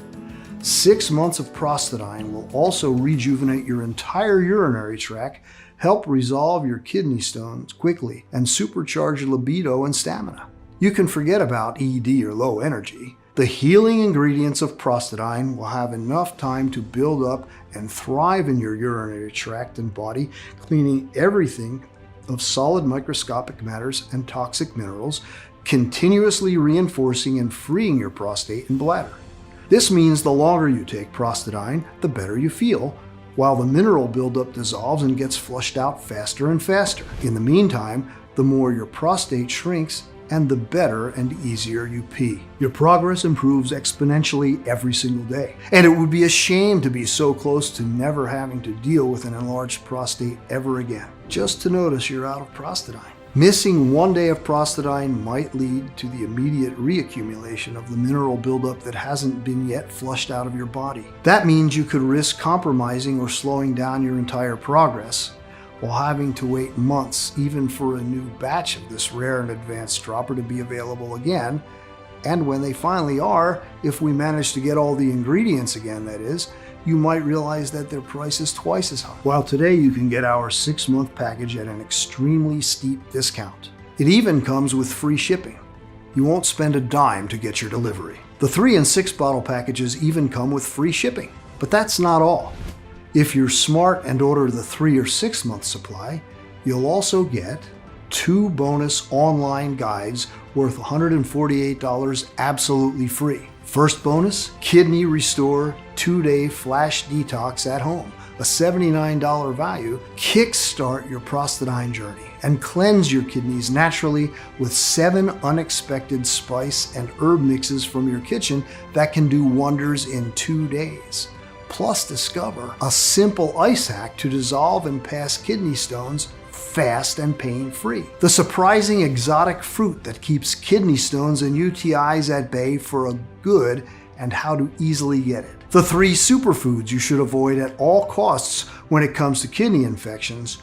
6 months of Prostadine will also rejuvenate your entire urinary tract, help resolve your kidney stones quickly, and supercharge your libido and stamina. You can forget about ED or low energy. The healing ingredients of Prostadine will have enough time to build up and thrive in your urinary tract and body, cleaning everything of solid microscopic matters and toxic minerals, continuously reinforcing and freeing your prostate and bladder. This means the longer you take Prostadine, the better you feel, while the mineral buildup dissolves and gets flushed out faster and faster. In the meantime, the more your prostate shrinks and the better and easier you pee. Your progress improves exponentially every single day. And it would be a shame to be so close to never having to deal with an enlarged prostate ever again, just to notice you're out of Prostadine. Missing one day of Prostadine might lead to the immediate reaccumulation of the mineral buildup that hasn't been yet flushed out of your body. That means you could risk compromising or slowing down your entire progress, while having to wait months even for a new batch of this rare and advanced dropper to be available again, And when they finally are, if we manage to get all the ingredients again, that is, you might realize that their price is twice as high. While today you can get our 6-month package at an extremely steep discount. It even comes with free shipping. You won't spend a dime to get your delivery. The 3 and 6 bottle packages even come with free shipping. But that's not all. If you're smart and order the 3 or 6 month supply, you'll also get 2 bonus online guides worth $148 absolutely free. First bonus, Kidney Restore 2-day flash detox at home, a $79 value. Kickstart your Prostadine journey and cleanse your kidneys naturally with 7 unexpected spice and herb mixes from your kitchen that can do wonders in 2 days. Plus discover a simple ice hack to dissolve and pass kidney stones fast and pain-free. The surprising exotic fruit that keeps kidney stones and UTIs at bay for a good, and how to easily get it. The 3 superfoods you should avoid at all costs when it comes to kidney infections.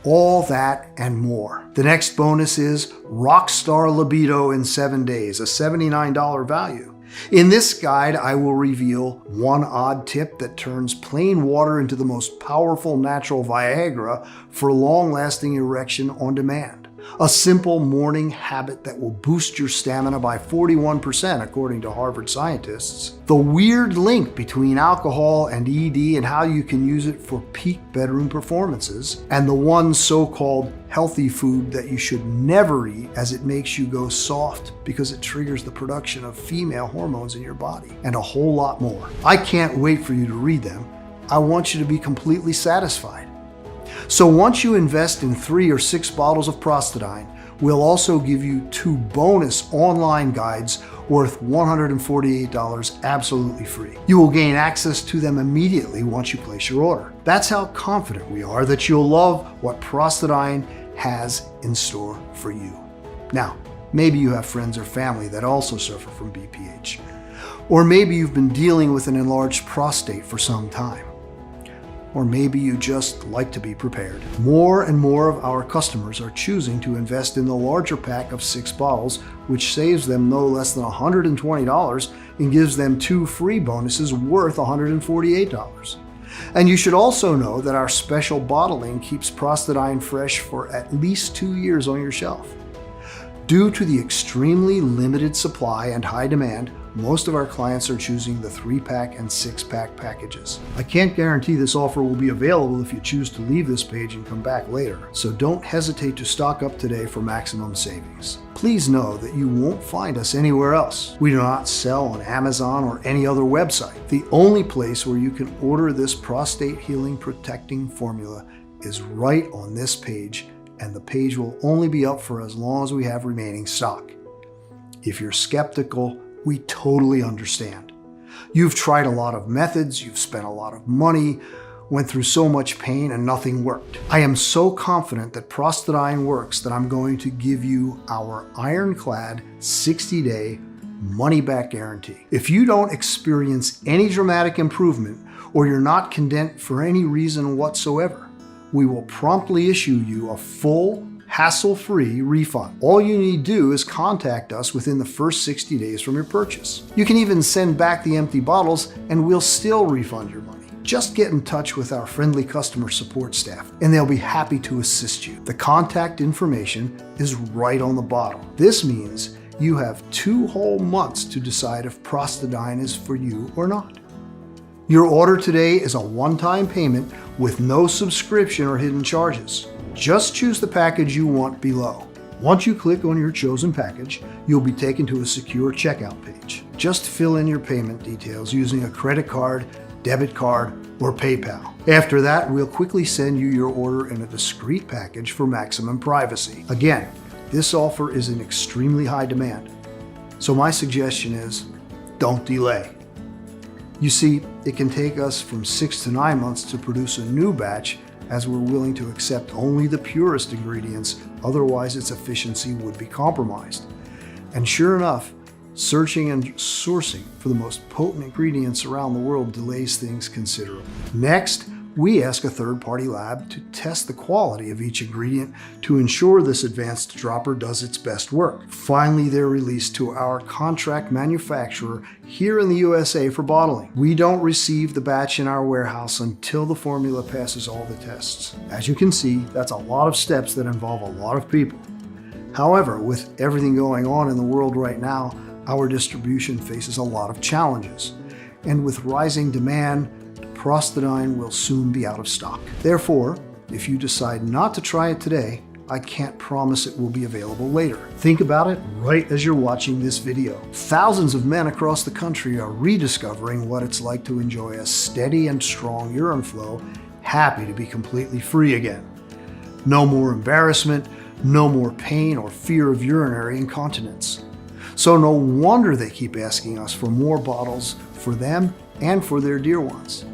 All that and more. The next bonus is Rockstar Libido in 7 days, a $79 value. In this guide, I will reveal 1 odd tip that turns plain water into the most powerful natural Viagra for long-lasting erection on demand. A simple morning habit that will boost your stamina by 41%, according to Harvard scientists. The weird link between alcohol and ED and how you can use it for peak bedroom performances. And the one so-called healthy food that you should never eat, as it makes you go soft because it triggers the production of female hormones in your body. And a whole lot more. I can't wait for you to read them. I want you to be completely satisfied. So once you invest in 3 or 6 bottles of Prostadine, we'll also give you 2 bonus online guides worth $148 absolutely free. You will gain access to them immediately once you place your order. That's how confident we are that you'll love what Prostadine has in store for you. Now, maybe you have friends or family that also suffer from BPH. Or maybe you've been dealing with an enlarged prostate for some time. Or maybe you just like to be prepared. More and more of our customers are choosing to invest in the larger pack of 6 bottles, which saves them no less than $120 and gives them 2 free bonuses worth $148. And you should also know that our special bottling keeps Prostadine fresh for at least 2 years on your shelf. Due to the extremely limited supply and high demand, most of our clients are choosing the 3-pack and 6-pack packages. I can't guarantee this offer will be available if you choose to leave this page and come back later, so don't hesitate to stock up today for maximum savings. Please know that you won't find us anywhere else. We do not sell on Amazon or any other website. The only place where you can order this prostate healing protecting formula is right on this page, and the page will only be up for as long as we have remaining stock. If you're skeptical, we totally understand. You've tried a lot of methods, you've spent a lot of money, went through so much pain, and nothing worked. I am so confident that Prostadine works that I'm going to give you our ironclad 60-day money-back guarantee. If you don't experience any dramatic improvement, or you're not content for any reason whatsoever, we will promptly issue you a full, hassle-free refund. All you need to do is contact us within the first 60 days from your purchase. You can even send back the empty bottles and we'll still refund your money. Just get in touch with our friendly customer support staff and they'll be happy to assist you. The contact information is right on the bottle. This means you have 2 whole months to decide if Prostadine is for you or not. Your order today is a one-time payment with no subscription or hidden charges. Just choose the package you want below. Once you click on your chosen package, you'll be taken to a secure checkout page. Just fill in your payment details using a credit card, debit card, or PayPal. After that, we'll quickly send you your order in a discreet package for maximum privacy. Again, this offer is in extremely high demand. So my suggestion is, don't delay. You see, it can take us from 6 to 9 months to produce a new batch, as we're willing to accept only the purest ingredients, otherwise its efficiency would be compromised. And sure enough, searching and sourcing for the most potent ingredients around the world delays things considerably. Next, We ask a third-party lab to test the quality of each ingredient to ensure this advanced dropper does its best work. Finally, they're released to our contract manufacturer here in the USA for bottling. We don't receive the batch in our warehouse until the formula passes all the tests. As you can see, that's a lot of steps that involve a lot of people. However, with everything going on in the world right now, our distribution faces a lot of challenges. And with rising demand, Prostadine will soon be out of stock. Therefore, if you decide not to try it today, I can't promise it will be available later. Think about it right as you're watching this video. Thousands of men across the country are rediscovering what it's like to enjoy a steady and strong urine flow, happy to be completely free again. No more embarrassment, no more pain or fear of urinary incontinence. So no wonder they keep asking us for more bottles for them and for their dear ones.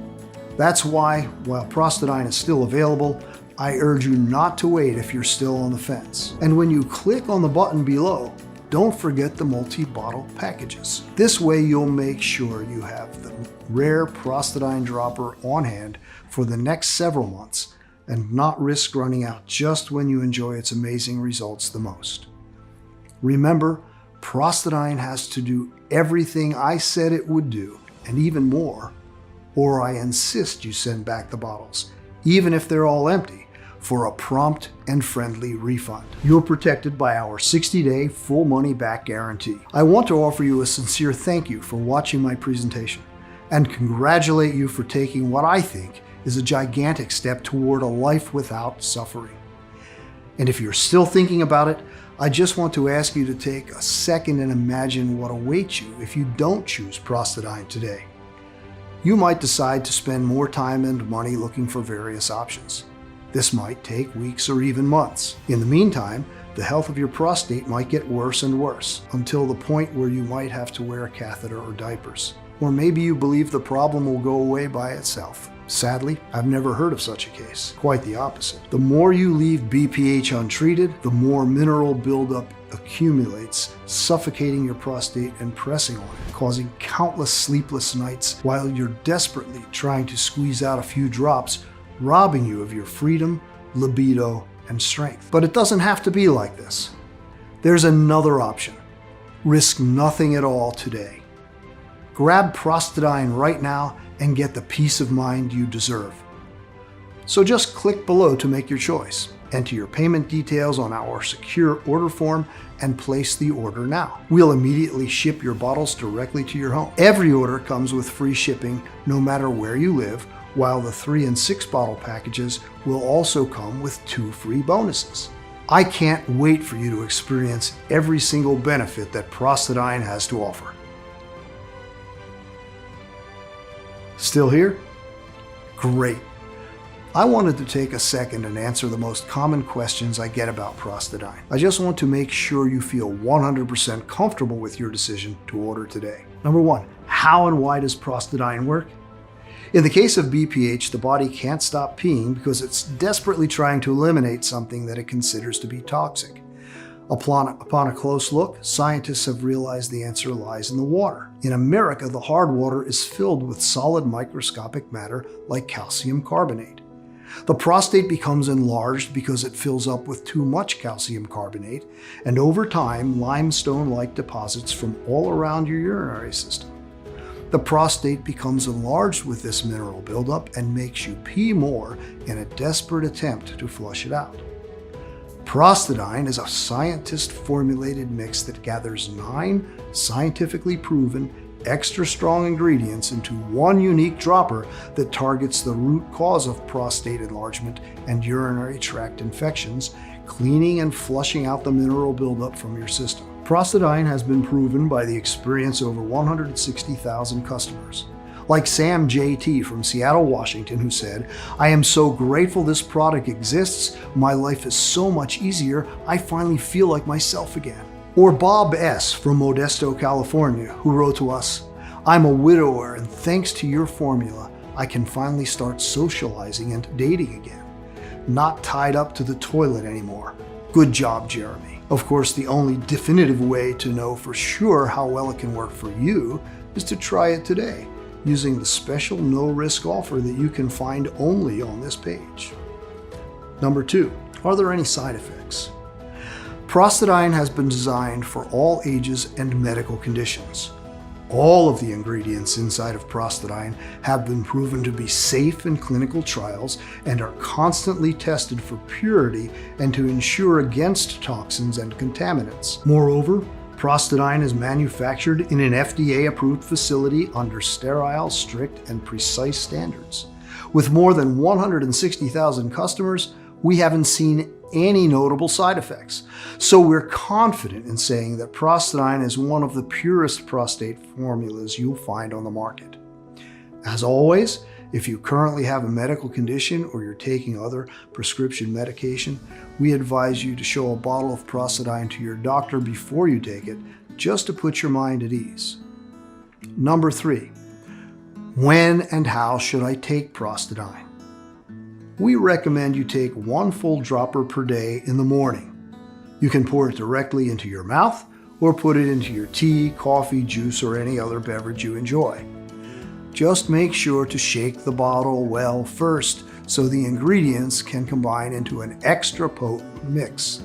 That's why, while Prostadine is still available, I urge you not to wait if you're still on the fence. And when you click on the button below, don't forget the multi-bottle packages. This way you'll make sure you have the rare Prostadine dropper on hand for the next several months and not risk running out just when you enjoy its amazing results the most. Remember, Prostadine has to do everything I said it would do, and even more, or I insist you send back the bottles, even if they're all empty, for a prompt and friendly refund. You're protected by our 60-day full money-back guarantee. I want to offer you a sincere thank you for watching my presentation, and congratulate you for taking what I think is a gigantic step toward a life without suffering. And if you're still thinking about it, I just want to ask you to take a second and imagine what awaits you if you don't choose Prostadine today. You might decide to spend more time and money looking for various options. This might take weeks or even months. In the meantime, the health of your prostate might get worse and worse, until the point where you might have to wear a catheter or diapers. Or maybe you believe the problem will go away by itself. Sadly, I've never heard of such a case. Quite the opposite. The more you leave BPH untreated, the more mineral buildup accumulates, suffocating your prostate and pressing on it, causing countless sleepless nights while you're desperately trying to squeeze out a few drops, robbing you of your freedom, libido, and strength. But it doesn't have to be like this. There's another option. Risk nothing at all today. Grab Prostadine right now and get the peace of mind you deserve. So just click below to make your choice. Enter your payment details on our secure order form and place the order now. We'll immediately ship your bottles directly to your home. Every order comes with free shipping no matter where you live, while the 3 and 6 bottle packages will also come with 2 free bonuses. I can't wait for you to experience every single benefit that Prostadine has to offer. Still here? Great. I wanted to take a second and answer the most common questions I get about Prostadine. I just want to make sure you feel 100% comfortable with your decision to order today. Number 1, how and why does Prostadine work? In the case of BPH, the body can't stop peeing because it's desperately trying to eliminate something that it considers to be toxic. Upon a close look, scientists have realized the answer lies in the water. In America, the hard water is filled with solid microscopic matter like calcium carbonate. The prostate becomes enlarged because it fills up with too much calcium carbonate, and over time, limestone-like deposits from all around your urinary system. The prostate becomes enlarged with this mineral buildup and makes you pee more in a desperate attempt to flush it out. Prostadine is a scientist-formulated mix that gathers 9 scientifically proven, extra strong ingredients into one unique dropper that targets the root cause of prostate enlargement and urinary tract infections, cleaning and flushing out the mineral buildup from your system. Prostadine has been proven by the experience of over 160,000 customers. Like Sam JT from Seattle, Washington, who said, "I am so grateful this product exists. My life is so much easier. I finally feel like myself again." Or Bob S. from Modesto, California, who wrote to us, "I'm a widower, and thanks to your formula, I can finally start socializing and dating again. Not tied up to the toilet anymore. Good job, Jeremy." Of course, the only definitive way to know for sure how well it can work for you is to try it today. using the special no-risk offer that you can find only on this page. Number 2, are there any side effects? Prostadine has been designed for all ages and medical conditions. All of the ingredients inside of Prostadine have been proven to be safe in clinical trials and are constantly tested for purity and to ensure against toxins and contaminants. Moreover, Prostadine is manufactured in an FDA-approved facility under sterile, strict, and precise standards. With more than 160,000 customers, we haven't seen any notable side effects. So we're confident in saying that Prostadine is one of the purest prostate formulas you'll find on the market. As always, if you currently have a medical condition or you're taking other prescription medication, we advise you to show a bottle of Prostadine to your doctor before you take it, just to put your mind at ease. Number 3, when and how should I take Prostadine? We recommend you take 1 full dropper per day in the morning. You can pour it directly into your mouth or put it into your tea, coffee, juice, or any other beverage you enjoy. Just make sure to shake the bottle well first so the ingredients can combine into an extra potent mix.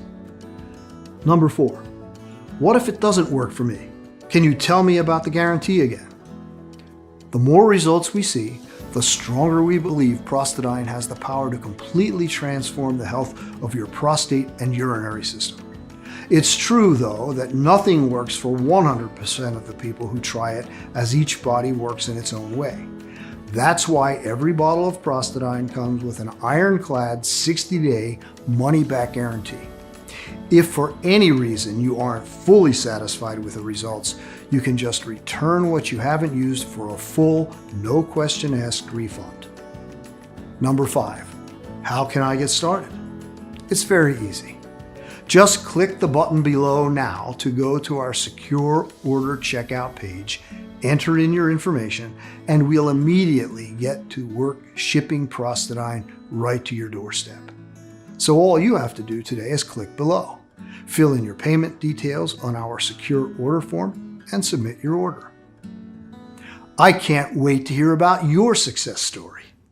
Number 4, what if it doesn't work for me? Can you tell me about the guarantee again? The more results we see, the stronger we believe Prostadine has the power to completely transform the health of your prostate and urinary system. It's true, though, that nothing works for 100% of the people who try it, as each body works in its own way. That's why every bottle of Prostadine comes with an ironclad 60-day money-back guarantee. If for any reason you aren't fully satisfied with the results, you can just return what you haven't used for a full, no-question-asked refund. Number 5, how can I get started? It's very easy. Just click the button below now to go to our secure order checkout page, enter in your information, and we'll immediately get to work shipping Prostadine right to your doorstep. So all you have to do today is click below, fill in your payment details on our secure order form, and submit your order. I can't wait to hear about your success story.